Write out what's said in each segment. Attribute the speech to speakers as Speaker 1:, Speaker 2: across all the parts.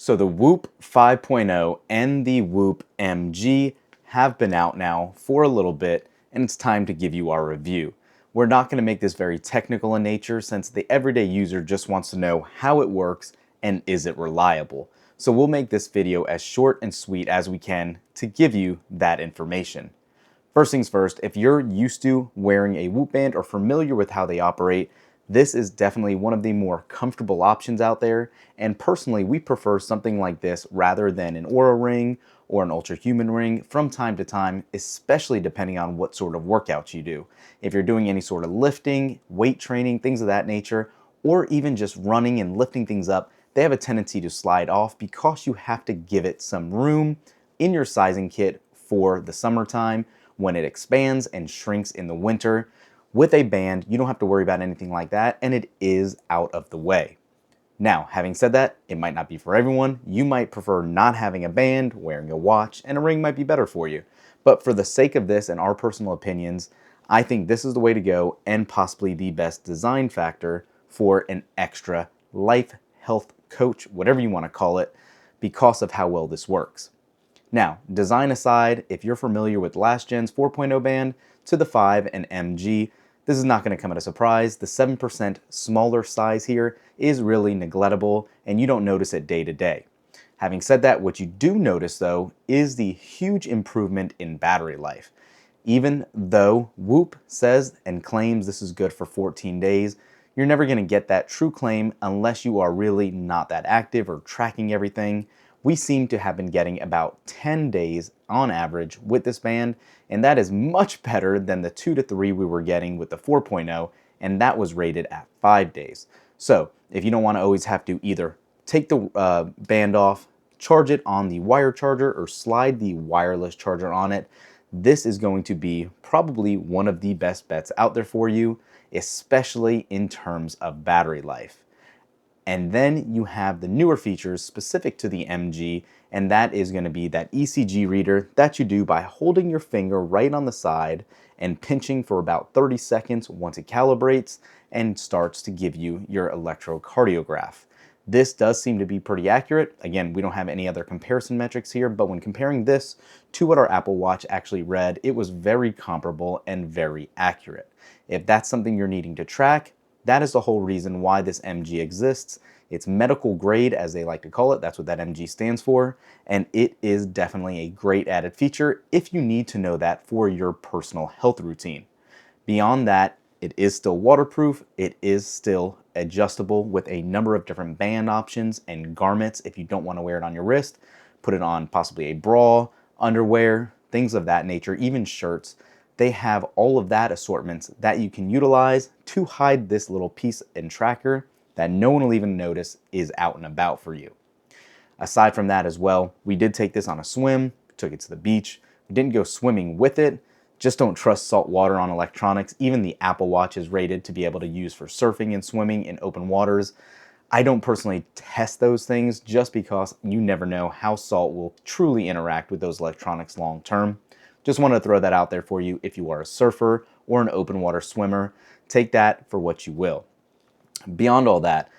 Speaker 1: So the Whoop 5.0 and the Whoop MG have been out now for a little bit, and it's time to give you our review. We're not going to make this very technical in nature since the everyday user just wants to know how it works and is it reliable. So we'll make this video as short and sweet as we can to give you that information. First things first, if you're used to wearing a Whoop band or familiar with how they operate, this is definitely one of the more comfortable options out there, and personally we prefer something like this rather than an Aura ring or an Ultra Human ring from time to time, especially depending on what sort of workouts you do. If you're doing any sort of lifting, weight training, things of that nature, or even just running and lifting things up, they have a tendency to slide off because you have to give it some room in your sizing kit for the summertime when it expands and shrinks in the winter. With a band, you don't have to worry about anything like that, and it is out of the way. Now, having said that, it might not be for everyone. You might prefer not having a band, wearing a watch, and a ring might be better for you. But for the sake of this and our personal opinions, I think this is the way to go and possibly the best design factor for an extra life health coach, whatever you want to call it, because of how well this works. Now, design aside, if you're familiar with last gen's 4.0 band to the 5 and MG, this is not going to come as a surprise. The 7% smaller size here is really neglectable and you don't notice it day to day. Having said that, what you do notice though is the huge improvement in battery life. Even though Whoop says and claims this is good for 14 days, you're never going to get that true claim unless you are really not that active or tracking everything. We seem to have been getting about 10 days on average with this band, and that is much better than the 2 to 3 we were getting with the 4.0, and that was rated at 5 days. So if you don't want to always have to either take the band off, charge it on the wire charger, or slide the wireless charger on it, this is going to be probably one of the best bets out there for you, especially in terms of battery life. And then you have the newer features specific to the MG, and that is going to be that ECG reader that you do by holding your finger right on the side and pinching for about 30 seconds once it calibrates and starts to give you your electrocardiograph. This does seem to be pretty accurate. Again, we don't have any other comparison metrics here, but when comparing this to what our Apple Watch actually read, it was very comparable and very accurate. If that's something you're needing to track, that is the whole reason why this MG exists. It's medical grade, as they like to call it. That's what that MG stands for. And it is definitely a great added feature if you need to know that for your personal health routine. Beyond that, it is still waterproof. It is still adjustable with a number of different band options and garments if you don't want to wear it on your wrist. Put it on possibly a bra, underwear, things of that nature, even shirts. They have all of that assortments that you can utilize to hide this little piece and tracker that no one will even notice is out and about for you. Aside from that as well, we did take this on a swim, took it to the beach. We didn't go swimming with it. Just don't trust salt water on electronics. Even the Apple Watch is rated to be able to use for surfing and swimming in open waters. I don't personally test those things just because you never know how salt will truly interact with those electronics long term. Just wanted to throw that out there for you if you are a surfer or an open water swimmer. Take that for what you will. Beyond all that,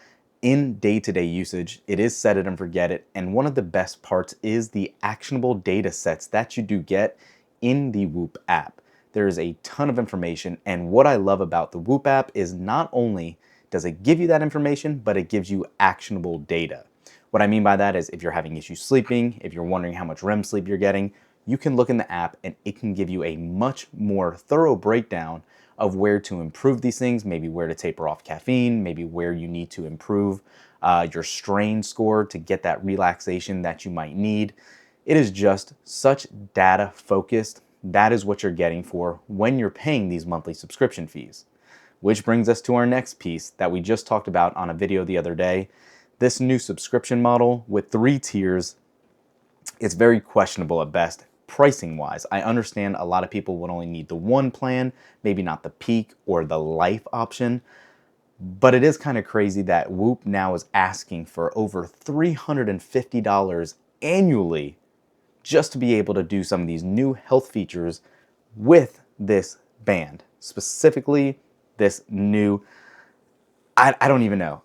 Speaker 1: in day-to-day usage, it is set it and forget it, and one of the best parts is the actionable data sets that you do get in the Whoop app. There is a ton of information, and what I love about the Whoop app is not only does it give you that information, but it gives you actionable data. What I mean by that is if you're having issues sleeping, if you're wondering how much REM sleep you're getting, you can look in the app and it can give you a much more thorough breakdown of where to improve these things, maybe where to taper off caffeine, maybe where you need to improve your strain score to get that relaxation that you might need. It is just such data focused. That is what you're getting for when you're paying these monthly subscription fees. Which brings us to our next piece that we just talked about on a video the other day. This new subscription model with 3 tiers, it's very questionable at best. Pricing wise, I understand a lot of people would only need the one plan, maybe not the peak or the life option, but it is kind of crazy that Whoop now is asking for over $350 annually just to be able to do some of these new health features with this band, specifically this new, I don't even know.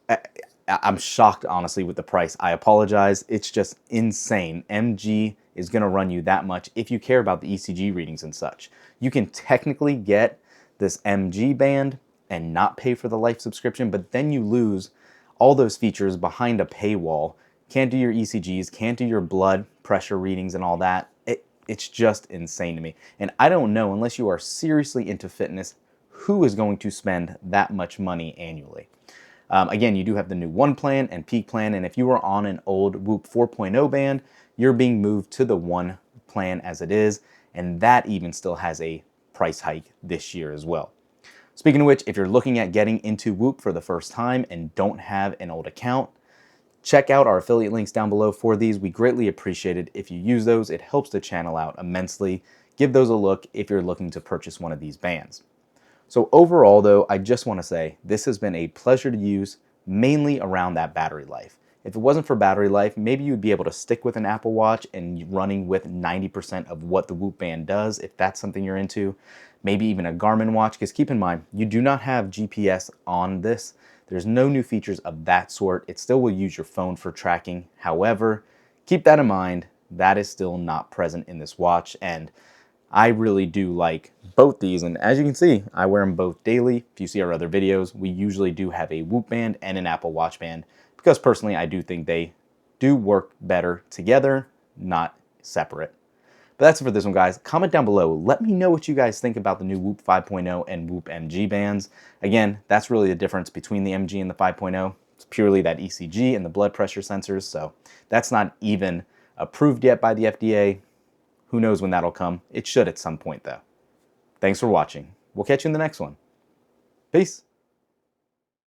Speaker 1: I'm shocked, honestly, with the price. I apologize. It's just insane. MG is going to run you that much if you care about the ECG readings and such. You can technically get this MG band and not pay for the life subscription, but then you lose all those features behind a paywall. Can't do your ECGs, can't do your blood pressure readings and all that. It's just insane to me. And I don't know, unless you are seriously into fitness, who is going to spend that much money annually. Again, you do have the new 1 plan and peak plan, and if you were on an old Whoop 4.0 band, you're being moved to the 1 plan as it is, and that even still has a price hike this year as well. Speaking of which, if you're looking at getting into Whoop for the first time and don't have an old account, check out our affiliate links down below for these. We greatly appreciate it if you use those. It helps the channel out immensely. Give those a look if you're looking to purchase one of these bands. So overall though, I just want to say this has been a pleasure to use, mainly around that battery life. If it wasn't for battery life, maybe you'd be able to stick with an Apple Watch and running with 90% of what the Whoop band does, if that's something you're into. Maybe even a Garmin watch, because keep in mind, you do not have GPS on this. There's no new features of that sort. It still will use your phone for tracking. However, keep that in mind, that is still not present in this watch, and I really do like both these, and as you can see, I wear them both daily. If you see our other videos, we usually do have a Whoop band and an Apple Watch band, because personally I do think they do work better together, not separate. But that's it for this one, guys. Comment down below. Let me know what you guys think about the new Whoop 5.0 and Whoop MG bands. Again, that's really the difference between the MG and the 5.0. It's purely that ECG and the blood pressure sensors, so that's not even approved yet by the FDA. Who knows when that'll come? It should at some point, though. Thanks for watching. We'll catch you in the next one. Peace.